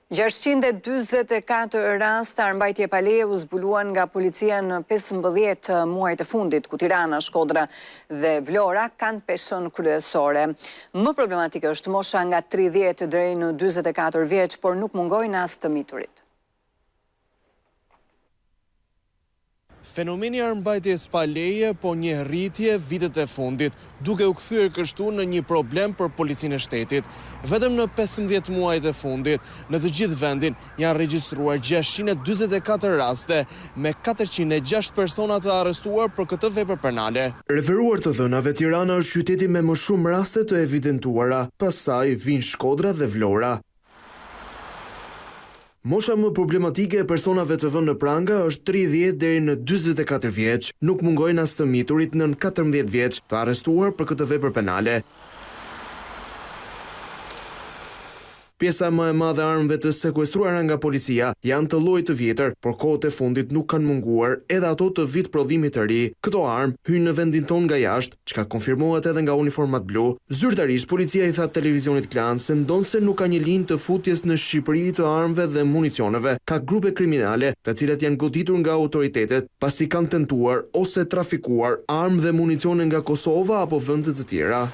644 raste armbajtje pa leje u zbuluan nga policia në 15 muajt e fundit, ku Tirana, Shkodra dhe Vlora kanë peshën kryesore. Më problematike është mosha nga 30 deri në 44 vjeç, por nuk mungojnë as të miturit. Fenomeni armbajtjes pa leje po një rritje vitet e fundit, duke u kthyer kështu në një problem për policinë e shtetit. Vetëm në 15 muajt e fundit, në të gjithë vendin janë regjistruar 644 raste, me 406 persona të arrestuar për këtë vepër penale. Referuar të dhënave, Tirana është qyteti me më shumë raste të evidentuara, pastaj vijnë Shkodra dhe Vlora. Mosha më problematike e personave të vënë në pranga është 30 deri në 44 vjeç. Nuk mungojnë as të miturit nën 14 vjeç të arrestuar për këtë vepër penale. Pjesa më e madhe armëve të sekuestruara nga policia janë të llojit të vjetër, por kohët e fundit nuk kanë munguar edhe ato të vit prodhimit të ri. Këto armë hynë në vendin ton nga jashtë, çka konfirmohet edhe nga uniformat blu. Zyrtarisht policia i tha televizionit Klan se ndonse nuk ka një linjë të futjes në Shqipëri të armëve dhe municioneve, ka grupe kriminale, të cilat janë goditur nga autoritetet pasi kanë tentuar ose trafikuar armë dhe municione nga Kosova apo vende të tjera.